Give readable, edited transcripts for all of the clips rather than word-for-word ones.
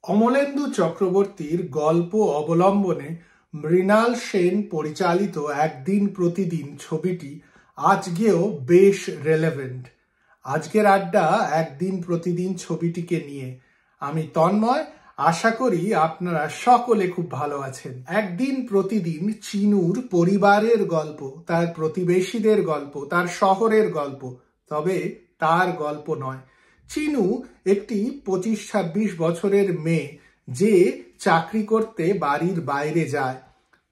অমলেন্দু চক্রবর্তীর গল্প অবলম্বনে মৃণাল সেন পরিচালিত একদিন প্রতিদিন ছবিটি আজকেও বেশ রেলেভেন্ট। আজকের আড্ডা একদিন প্রতিদিন ছবিটিকে নিয়ে। আমি তন্ময়, আশা করি আপনারা সকলে খুব ভালো আছেন। একদিন প্রতিদিন চিনুর পরিবারের গল্প, তার প্রতিবেশীদের গল্প, তার শহরের গল্প, তবে তার গল্প নয়। চিনু একটি 25-26 বছরের মেয়ে যে চাকরি করতে বাড়ির বাইরে যায়।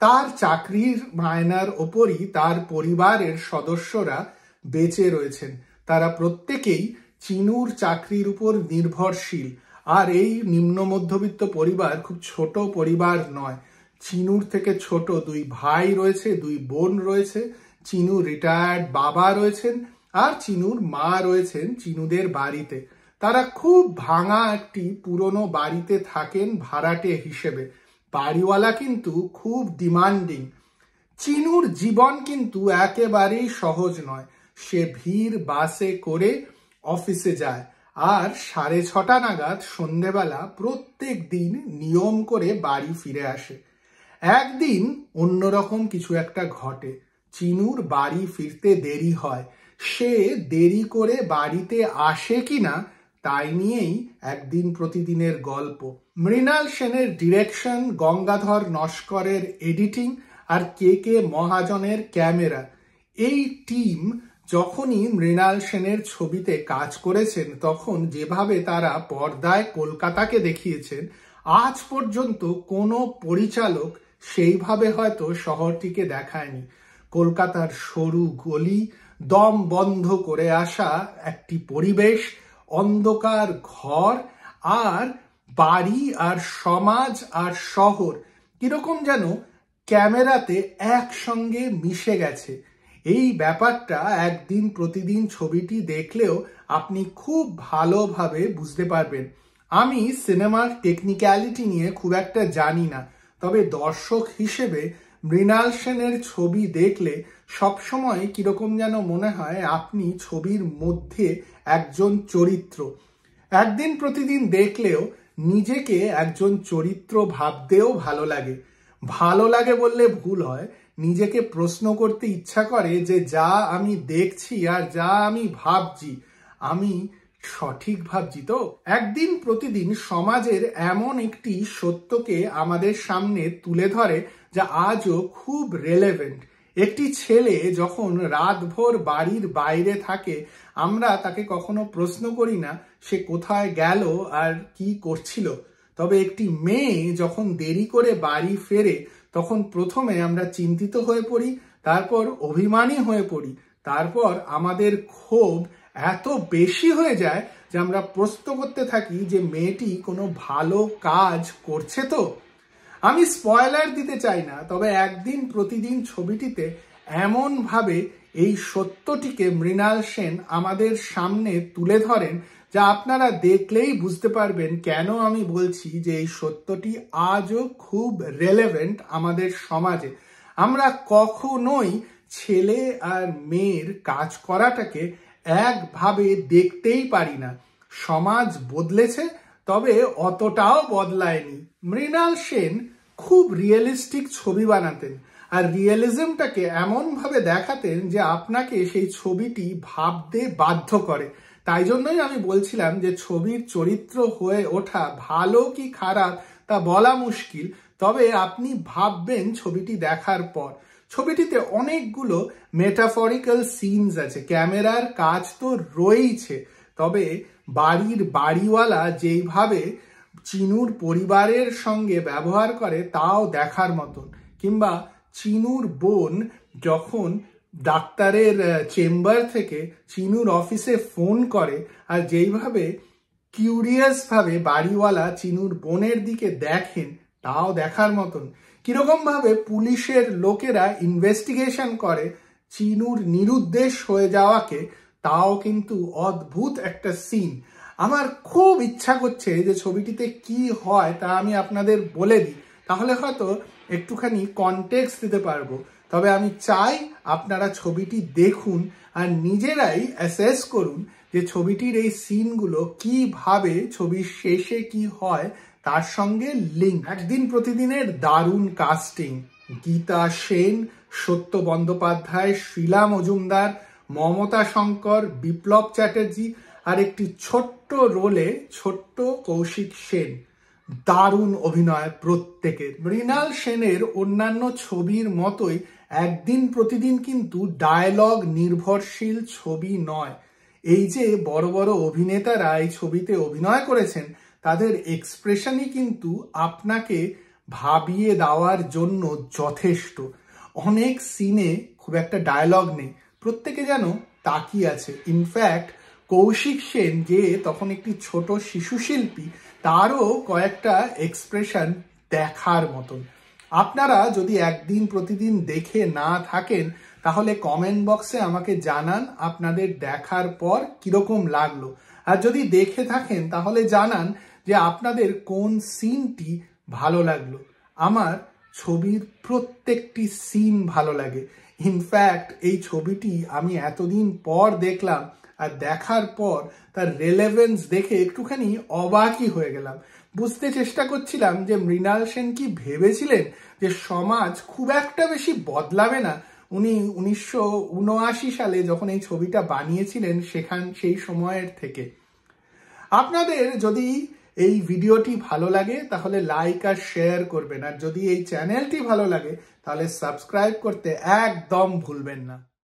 তার চাকরির মায়নার ওপরই তার পরিবারের সদস্যরা বেঁচে রয়েছেন। তারা প্রত্যেকেই চিনুর চাকরির উপর নির্ভরশীল। আর এই নিম্ন মধ্যবিত্ত পরিবার খুব ছোট পরিবার নয়। চিনুর থেকে ছোট 2 ভাই রয়েছে, 2 বোন রয়েছে। চিনু রিটায়ার্ড বাবা রয়েছেন, আর চিনুর মা রয়েছেন চিনুদের বাড়িতে। তারা খুব ভাঙা একটি পুরনো বাড়িতে থাকেন ভাড়াটে হিসেবে। বাড়িওয়ালা কিন্তু খুব ডিমান্ডিং। চিনুর জীবন কিন্তু একেবারেই সহজ নয়। সে ভিড় বাসে করে অফিসে যায়, আর 6:30 নাগাদ সন্ধেবেলা প্রত্যেক দিন নিয়ম করে বাড়ি ফিরে আসে। একদিন অন্যরকম কিছু একটা ঘটে। চিনুর বাড়ি ফিরতে দেরি হয়। সে দেরি করে বাড়িতে আসে কিনা তাই নিয়েই একদিন প্রতিদিনের গল্প। মৃণাল সেনের ডিরেকশন, গঙ্গাধর নস্করের এডিটিং, আর কে মহাজনের ক্যামেরা, এই টিম যখনই মৃণাল সেনের ছবিতে কাজ করেছেন তখন যেভাবে তারা পর্দায় কলকাতাকে দেখিয়েছেন, আজ পর্যন্ত কোনো পরিচালক সেইভাবে হয়তো শহরটিকে দেখায়নি। কলকাতার সরু গলি, দম বন্ধ করে আসা একটি পরিবেশ, অন্ধকার ঘর, আর বাড়ি আর সমাজ আর শহর কিরকম যেন ক্যামেরাতে একসঙ্গে মিশে গেছে। এই ব্যাপারটা একদিন প্রতিদিন ছবিটি দেখলেও আপনি খুব ভালোভাবে বুঝতে পারবেন। আমি সিনেমার টেকনিক্যালিটি নিয়ে খুব একটা জানি না, তবে দর্শক হিসেবে মৃণাল সেনের ছবি দেখলে সবসময় কিরকম যেন মনে হয় আপনি ছবির মধ্যে একজন চরিত্র। একদিন প্রতিদিন দেখলেও নিজেকে একজন চরিত্র ভাবতেও ভালো লাগে। ভালো লাগে বললে ভুল হয়, নিজেকে প্রশ্ন করতে ইচ্ছা করে যে যা আমি দেখছি আর যা আমি ভাবছি, আমি সঠিক ভাবছি তো? একদিন প্রতিদিন সমাজের এমন একটি সত্যকে আমাদের সামনে তুলে ধরে যা আজও খুব রেলেভেন্ট। একটি ছেলে যখন রাতভর বাড়ির বাইরে থাকে, আমরা তাকে কখনো প্রশ্ন করি না সে কোথায় গেল আর কি করছিল। তবে একটি মেয়ে যখন দেরি করে বাড়ি ফেরে তখন প্রথমে আমরা চিন্তিত হয়ে পড়ি, তারপর অভিমানী হয়ে পড়ি, তারপর আমাদের ক্ষোভ এত বেশি হয়ে যায় যে আমরা প্রশ্ন করতে থাকি যে মেয়েটি কোনো ভালো কাজ করছে তো। আমি স্পয়লার দিতে চাই না, তবে একদিন প্রতিদিন ছবিটিতে এমনভাবে এই সত্যটিকে মৃণাল সেন আমাদের সামনে তুলে ধরেন যা আপনারা দেখলেই বুঝতে পারবেন কেন আমি বলছি যে এই সত্যটি আজও খুব রেলেভেন্ট আমাদের সমাজে। আমরা কখনোই ছেলে আর মেয়ের কাজ করাটাকে একভাবে দেখতেই পারি না। সমাজ বদলেছে, তবে অতটাও বদলায়নি। মৃণাল সেন খুব রিয়েলিস্টিক ছবি বানাতেন, আর রিয়েলিজমটাকে এমনভাবে দেখাতেন যে আপনাকে সেই ছবিটি ভাবতে বাধ্য করে। তাই জন্যই আমি বলছিলাম যে ছবির চরিত্র হয়ে ওঠা ভালো কি খারাপ তা বলা মুশকিল, তবে আপনি ভাববেন ছবিটি দেখার পর। ছবিটিতে অনেকগুলো মেটাফরিক্যাল সিনস আছে, ক্যামেরার কাজ তো রয়েছে, তবে বাড়ির বাড়িওয়ালা যেইভাবে চিনুর পরিবারের সঙ্গে ব্যবহার করে তাও দেখার মতন। কিংবা চিনুর বোন যখন ডাক্তারের চেম্বার থেকে চিনুর অফিসে ফোন করে, আর যেইভাবে কিউরিয়াস ভাবে বাড়িওয়ালা চিনুর বোনের দিকে দেখেন তাও দেখার মতন। কিরকম ভাবে পুলিশের লোকেরা ইনভেস্টিগেশন করে চিনুর নিরুদ্দেশ হয়ে যাওয়াকে, তাও কিন্তু অদ্ভুত একটা সিন। আমার খুব ইচ্ছা করছে যে ছবিটিতে কি হয় তা আমি আপনাদের বলে দিই, তাহলে হয়তো একটুখানি কনটেক্সট দিতে পারবো। তবে আমি চাই আপনারা ছবিটি দেখুন আর নিজেরাই অ্যাসেস করুন যে ছবিটির এই সিনগুলো কিভাবে ছবির শেষে কি হয় তার সঙ্গে লিঙ্ক। একদিন প্রতিদিনের দারুণ কাস্টিং, গীতা সেন, সত্য বন্দ্যোপাধ্যায়, শীলা মজুমদার, মমতা শঙ্কর, বিপ্লব চ্যাটার্জি আর একটি ছোট্ট রোলে ছোট্ট কৌশিক সেন। দারুণ অভিনয় প্রত্যেকের। মৃণাল সেনের অন্যান্য ছবির মতোই একদিন প্রতিদিন কিন্তু ডায়লগ নির্ভরশীল ছবি নয়। এই যে বড় বড় অভিনেতারা এই ছবিতে অভিনয় করেছেন, তাদের এক্সপ্রেশনই কিন্তু আপনাকে ভাবিয়ে দেওয়ার জন্য যথেষ্ট। অনেক সিনে খুব একটা ডায়লগ নেই, প্রত্যেকে যেন তাকিয়ে আছে। ইনফ্যাক্ট কৌশিক সেন, যে তখন একটি ছোট শিশু শিল্পী, তারও কয়েকটা এক্সপ্রেশন দেখার মতন। আপনারা যদি একদিন প্রতিদিন দেখে না থাকেন, তাহলে কমেন্ট বক্সে আমাকে জানান আপনাদের দেখার পর কিরকম লাগলো। আর যদি দেখে থাকেন তাহলে জানান যে আপনাদের কোন সিনটি ভালো লাগলো। আমার ছবির প্রত্যেকটি সিন ভালো লাগে। ইনফ্যাক্ট এই ছবিটি আমি এতদিন পর দেখলাম, আর দেখার পর তার রেলেভেন্স দেখে একটুখানি অবাকই হয়ে গেলাম। বুঝতে চেষ্টা করছিলাম যে মৃণাল সেন কি ভেবেছিলেন যে সমাজ খুব একটা বেশি বদলাবে না। উনি 1979 সালে যখন এই ছবিটা বানিয়েছিলেন সেই সময়ের থেকে। আপনাদের যদি এই ভিডিওটি ভালো লাগে তাহলে লাইক আর শেয়ার করবেন, আর যদি এই চ্যানেলটি ভালো লাগে তাহলে সাবস্ক্রাইব করতে একদম ভুলবেন না।